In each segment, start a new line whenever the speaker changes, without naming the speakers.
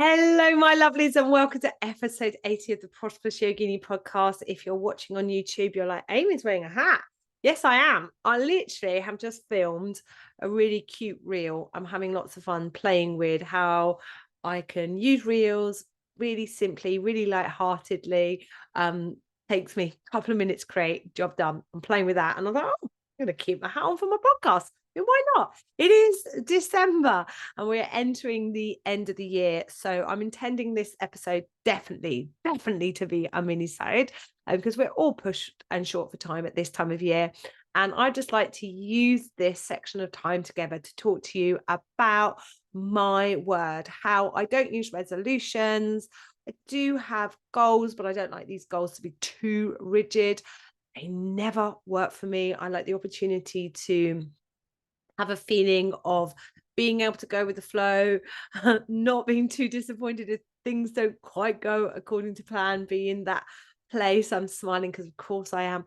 Hello, my lovelies, and welcome to episode 80 of the Prosperous Yogini podcast. If you're watching on YouTube, you're like, Amy's wearing a hat. Yes, I am. I literally have just filmed a really cute reel. I'm having lots of fun playing with how I can use reels really simply, really lightheartedly. Takes me a couple of minutes to create, job done. I'm playing with that. And I thought, oh, I'm going to keep my hat on for my podcast. Why not? It is December and we're entering the end of the year. So I'm intending this episode definitely to be a mini-sode because we're all pushed and short for time at this time of year. And I'd just like to use this section of time together to talk to you about my word, how I don't use resolutions. I do have goals, but I don't like these goals to be too rigid. They never work for me. I like the opportunity to have a feeling of being able to go with the flow, not being too disappointed if things don't quite go according to plan, be in that place. I'm smiling because of course I am,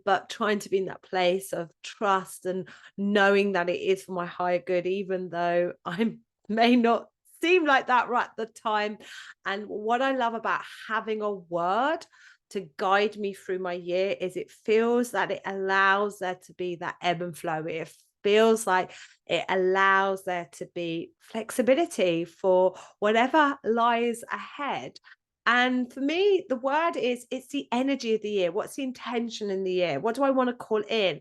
but trying to be in that place of trust and knowing that it is for my higher good, even though I may not seem like that right at the time. And what I love about having a word to guide me through my year is it feels that it allows there to be that ebb and flow. It feels like it allows there to be flexibility for whatever lies ahead. And for me, the word is it's the energy of the year. What's the intention in the year? What do I want to call in?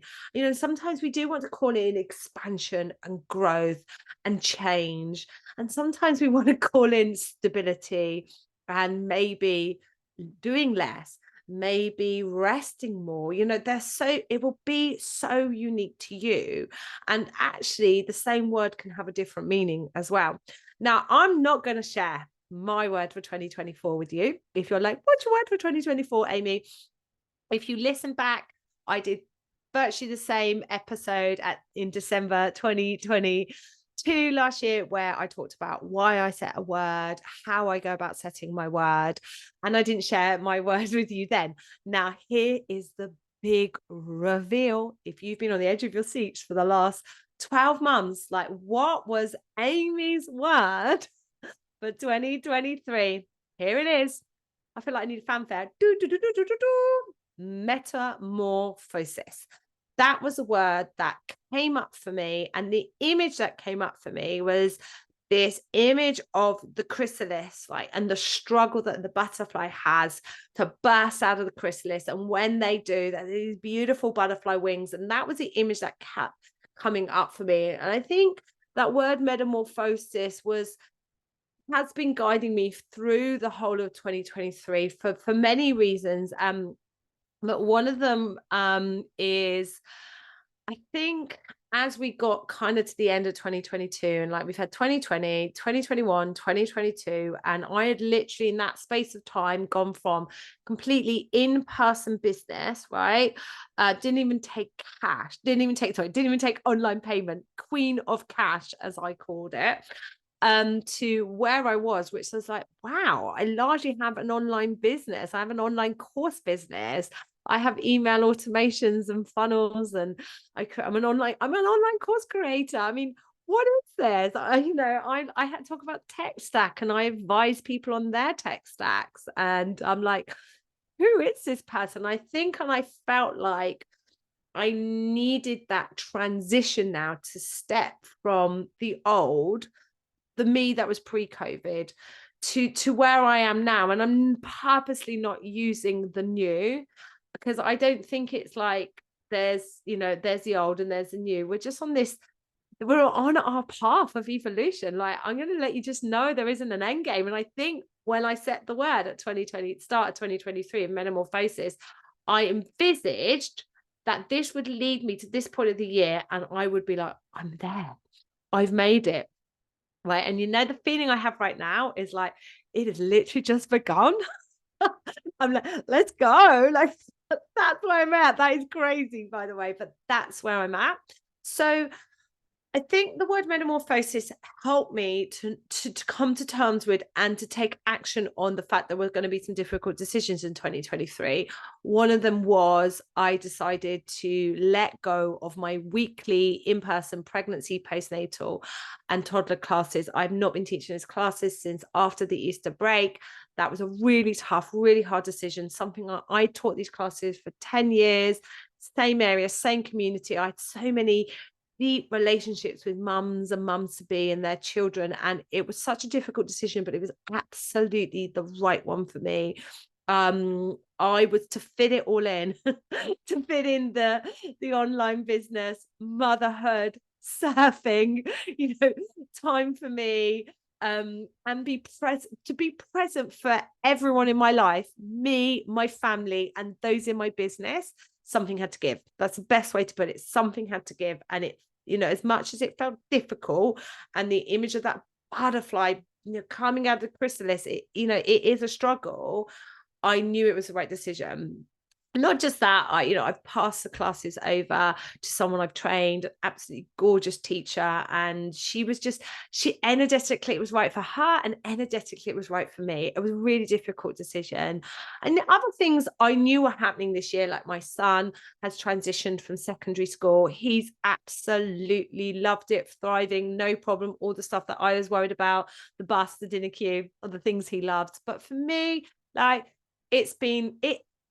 Sometimes we do want to call in expansion and growth and change. And sometimes we want to call in stability and maybe doing less, maybe resting more. It will be so unique to you. And actually, the same word can have a different meaning as well. Now, I'm not going to share my word for 2024 with you. If you're like, what's your word for 2024, Amy? If you listen back, I did virtually the same episode in December 2022 last year, where I talked about why I set a word, how I go about setting my word, and I didn't share my word with you then. Now, here is the big reveal. If you've been on the edge of your seats for the last 12 months, like, what was Amy's word for 2023? Here it is. I feel like I need a fanfare. Do, do, do, do, do, do, do. Metamorphosis. That was a word that came up for me. And the image that came up for me was this image of the chrysalis, like, and the struggle that the butterfly has to burst out of the chrysalis. And when they do, that these beautiful butterfly wings. And that was the image that kept coming up for me. And I think that word metamorphosis has been guiding me through the whole of 2023 for many reasons. But one of them is, I think, as we got kind of to the end of 2022, and like we've had 2020, 2021, 2022, and I had literally in that space of time gone from completely in-person business, right? Didn't even take cash, didn't even take online payment, queen of cash, as I called it, to where I was, which was like, wow, I largely have an online business. I have an online course business. I have email automations and funnels, and I'm an online course creator. I mean, what is this? I had to talk about tech stack, and I advise people on their tech stacks, and I'm like, who is this person? I think, and I felt like I needed that transition now to step from the me that was pre-COVID to where I am now. And I'm purposely not using the new, because I don't think it's like there's the old and there's the new. We're on our path of evolution. Like, I'm going to let you just know there isn't an end game. And I think when I set the word at start of 2023 of metamorphosis, I envisaged that this would lead me to this point of the year, and I would be like, I'm there, I've made it. Right. And the feeling I have right now is like, it has literally just begun. I'm like, let's go. Like, that's where I'm at. That is crazy, by the way, but that's where I'm at. So I think the word metamorphosis helped me to come to terms with and to take action on the fact that there were going to be some difficult decisions in 2023. One of them was I decided to let go of my weekly in-person pregnancy, postnatal, and toddler classes. I've not been teaching those classes since after the Easter break. That was a really tough, really hard decision. Something I taught these classes for 10 years, same area, same community. I had so many deep relationships with mums and mums to be and their children, and it was such a difficult decision, but it was absolutely the right one for me. I was to fit it all in, to fit in the online business, motherhood, surfing, time for me, and be present for everyone in my life, me, my family, and those in my business. Something had to give. That's the best way to put it. Something had to give. And it, as much as it felt difficult, and the image of that butterfly, coming out of the chrysalis, it is a struggle. I knew it was the right decision. Not just that, I've passed the classes over to someone I've trained, absolutely gorgeous teacher. And she energetically, it was right for her, and energetically, it was right for me. It was a really difficult decision. And the other things I knew were happening this year, like my son has transitioned from secondary school. He's absolutely loved it, thriving, no problem. All the stuff that I was worried about, the bus, the dinner queue, are the things he loved. But for me, like, it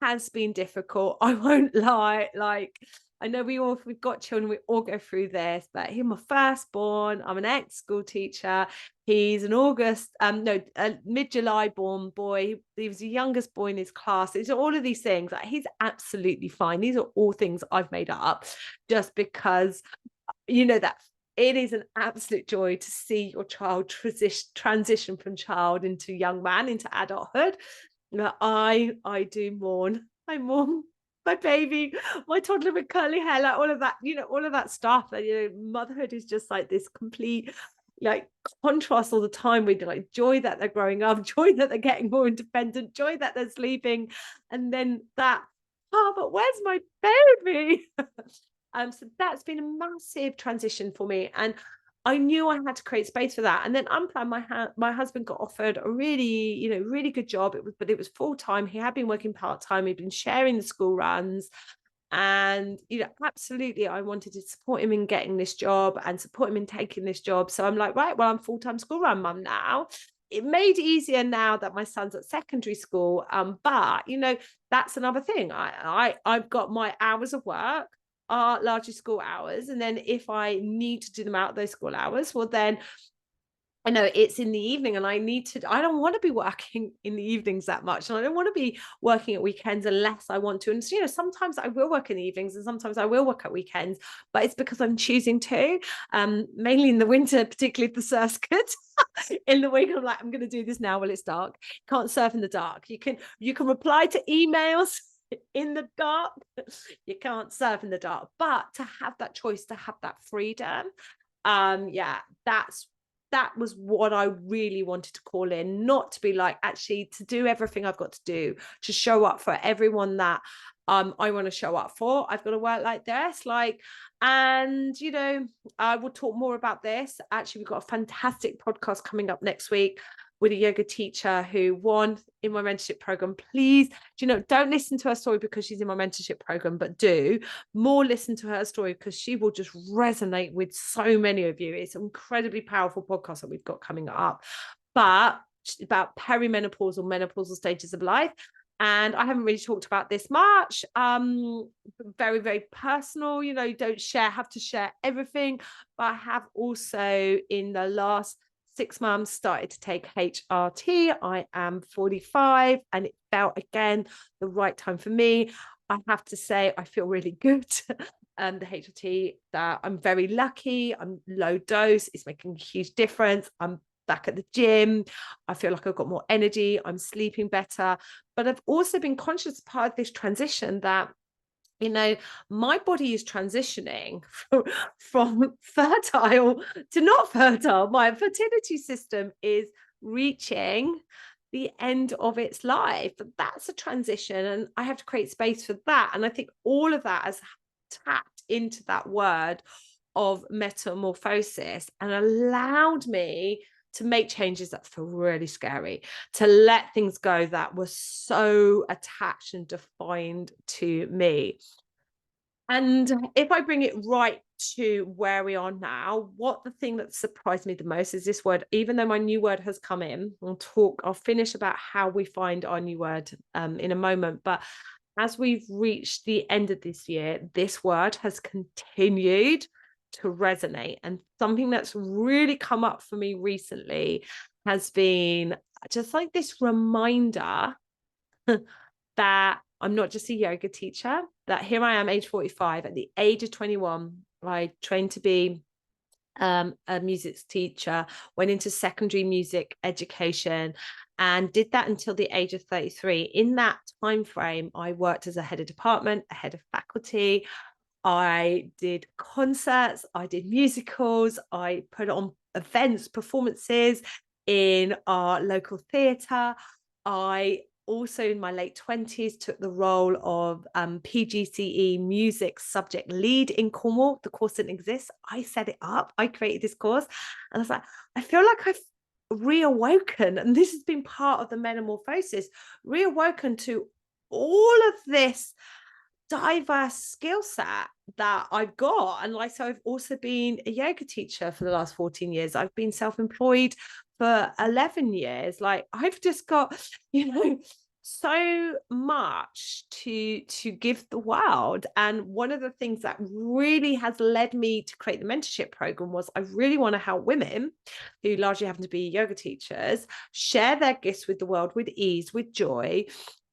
has been difficult. I won't lie. Like, I know we've got children, we all go through this, but he's my firstborn. I'm an ex-school teacher. He's an mid-July born boy. He was the youngest boy in his class. It's all of these things. Like, he's absolutely fine. These are all things I've made up just because, that it is an absolute joy to see your child transition from child into young man, into adulthood. I do mourn. I mourn my baby, my toddler with curly hair, like all of that, all of that stuff. That, motherhood is just like this complete, like, contrast all the time with, like, joy that they're growing up, joy that they're getting more independent, joy that they're sleeping, and then that, but where's my baby? So that's been a massive transition for me, and I knew I had to create space for that. And then unplanned, my husband got offered a really, really good job. But it was full time. He had been working part time. He'd been sharing the school runs, and absolutely, I wanted to support him in getting this job and support him in taking this job. So I'm like, right, well, I'm full time school run mum now. It made it easier now that my son's at secondary school. But that's another thing. I've got my hours of work are largely school hours, and then if I need to do them out those school hours, well, then I know it's in the evening, and I don't want to be working in the evenings that much, and I don't want to be working at weekends unless I want to. And so, sometimes I will work in the evenings, and sometimes I will work at weekends, but it's because I'm choosing to. Mainly in the winter, particularly if the surf's good. In the week, I'm like, I'm going to do this now while it's dark. Can't surf in the dark. You can reply to emails in the dark. You can't surf in the dark, but to have that choice, to have that freedom, that was what I really wanted to call in, not to be like, actually, to do everything I've got to do to show up for everyone that I want to show up for. I've got to work like this, and I will talk more about this. Actually, we've got a fantastic podcast coming up next week with a yoga teacher who won in my mentorship program. Please, don't listen to her story because she's in my mentorship program, but do more listen to her story because she will just resonate with so many of you. It's an incredibly powerful podcast that we've got coming up, but about perimenopause or menopausal stages of life. And I haven't really talked about this much. Very, very personal, you don't have to share everything, but I have also in the last 6 months started to take HRT. I am 45, and it felt again the right time for me. I have to say I feel really good. The HRT, that I'm very lucky. I'm low dose. It's making a huge difference. I'm back at the gym. I feel like I've got more energy. I'm sleeping better. But I've also been conscious part of this transition that my body is transitioning from fertile to not fertile. My fertility system is reaching the end of its life. That's a transition, and I have to create space for that. And I think all of that has tapped into that word of metamorphosis and allowed me to make changes that feel really scary, to let things go that were so attached and defined to me. And if I bring it right to where we are now, what the thing that surprised me the most is this word. Even though my new word has come in, I'll finish about how we find our new word in a moment. But as we've reached the end of this year, this word has continued to resonate. And something that's really come up for me recently has been just like this reminder that I'm not just a yoga teacher, that here I am, age 45. At the age of 21, I trained to be a music teacher, went into secondary music education, and did that until the age of 33. In that time frame, I worked as a head of department, a head of faculty. I did concerts, I did musicals, I put on events, performances in our local theatre. I also, in my late 20s, took the role of PGCE music subject lead in Cornwall. The course didn't exist. I set it up. I created this course. And I was like, I feel like I've reawoken, and this has been part of the metamorphosis, reawoken to all of this diverse skill set that I've got. And like, so I've also been a yoga teacher for the last 14 years. I've been self-employed for 11 years. Like, I've just got, so much to give the world. And one of the things that really has led me to create the mentorship program was I really want to help women who largely happen to be yoga teachers share their gifts with the world with ease, with joy,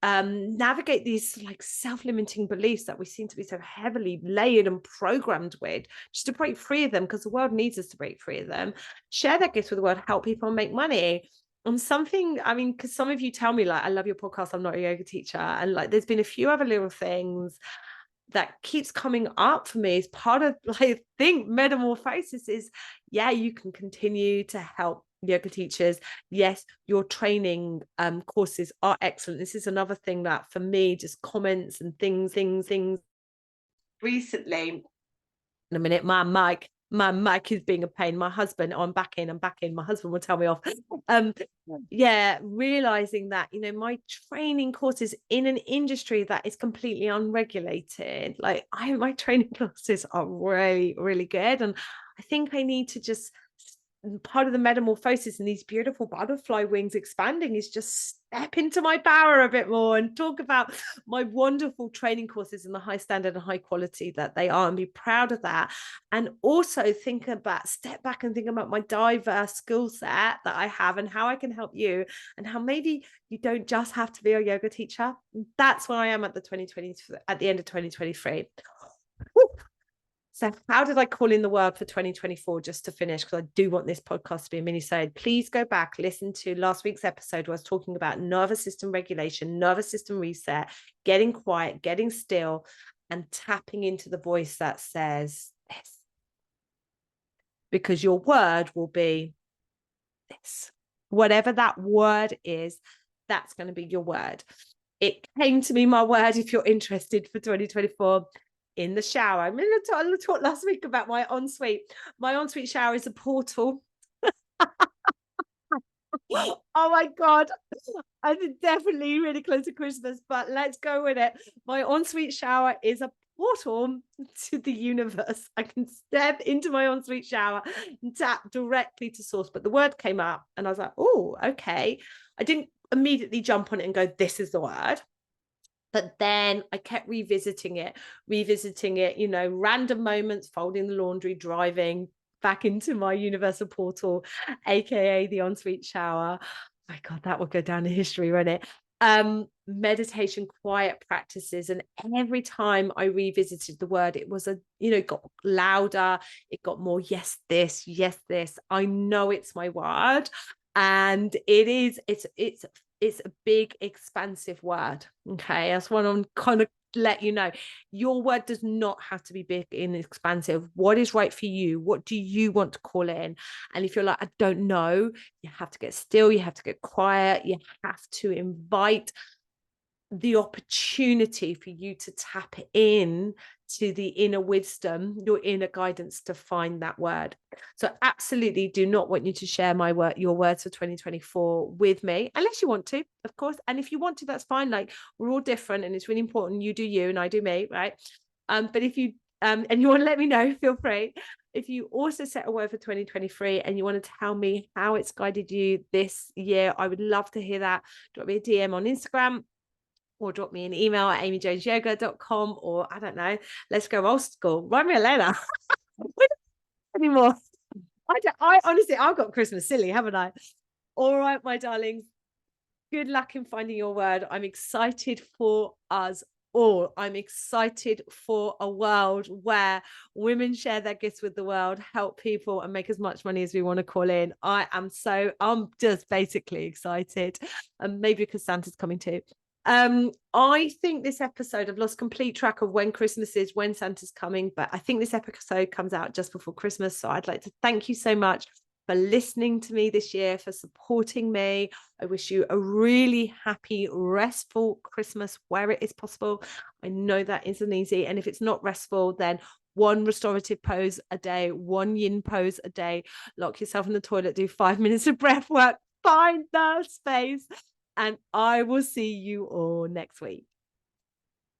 navigate these like self-limiting beliefs that we seem to be so heavily layered and programmed with, just to break free of them, because the world needs us to break free of them, share their gifts with the world, help people make money. And something, I mean, because some of you tell me like, I love your podcast, I'm not a yoga teacher, and like there's been a few other little things that keeps coming up for me as part of, like, I think metamorphosis is, yeah, you can continue to help yoga teachers. Yes, your training courses are excellent. This is another thing that for me, just comments and things recently. In a minute, my mic is being a pain. My husband, oh, I'm back in. My husband will tell me off. Yeah, realizing that, my training courses in an industry that is completely unregulated, like my training courses are really, really good. And I think I need to just, part of the metamorphosis and these beautiful butterfly wings expanding is just step into my power a bit more and talk about my wonderful training courses and the high standard and high quality that they are, and be proud of that. And also step back and think about my diverse skill set that I have and how I can help you, and how maybe you don't just have to be a yoga teacher. That's where I am at the end of 2023. Woo. So how did I call in the word for 2024, just to finish, because I do want this podcast to be a mini-sode. Please go back, listen to last week's episode where I was talking about nervous system regulation, nervous system reset, getting quiet, getting still, and tapping into the voice that says this. Because your word will be this. Whatever that word is, that's going to be your word. It came to me, my word, if you're interested, for 2024. In the shower. I mean, I talked last week about my ensuite. My ensuite shower is a portal. Oh my God. I'm definitely really close to Christmas, but let's go with it. My ensuite shower is a portal to the universe. I can step into my ensuite shower and tap directly to source. But the word came up and I was like, oh, okay. I didn't immediately jump on it and go, this is the word. But then I kept revisiting it, random moments, folding the laundry, driving back into my universal portal, AKA the ensuite shower. Oh my God, that will go down in history, won't it? Meditation, quiet practices. And every time I revisited the word, it was got louder. It got more, yes, this. I know it's my word. And it's a big, expansive word. Okay. I just want to kind of let you know, your word does not have to be big and expansive. What is right for you? What do you want to call in? And if you're like, I don't know, you have to get still, you have to get quiet, you have to invite the opportunity for you to tap in to the inner wisdom, your inner guidance to find that word. So absolutely do not want you to share your words for 2024 with me, unless you want to, of course. And if you want to, that's fine. Like, we're all different and it's really important. You do you and I do me, right? But if you and you want to let me know, feel free. If you also set a word for 2023 and you want to tell me how it's guided you this year, I would love to hear that. Drop me a DM on Instagram, or drop me an email at amyjonesyoga.com, or I don't know, let's go old school. Write me a letter. We don't anymore. I honestly, I've got Christmas silly, haven't I? All right, my darlings. Good luck in finding your word. I'm excited for us all. I'm excited for a world where women share their gifts with the world, help people, and make as much money as we want to call in. I'm just basically excited. And maybe because Santa's coming too. I think this episode, I've lost complete track of when Christmas is, when Santa's coming, but I think this episode comes out just before Christmas. So I'd like to thank you so much for listening to me this year, for supporting me. I wish you a really happy, restful Christmas where it is possible. I know that isn't easy. And if it's not restful, then one restorative pose a day, one yin pose a day, lock yourself in the toilet, do 5 minutes of breath work, find the space. And I will see you all next week.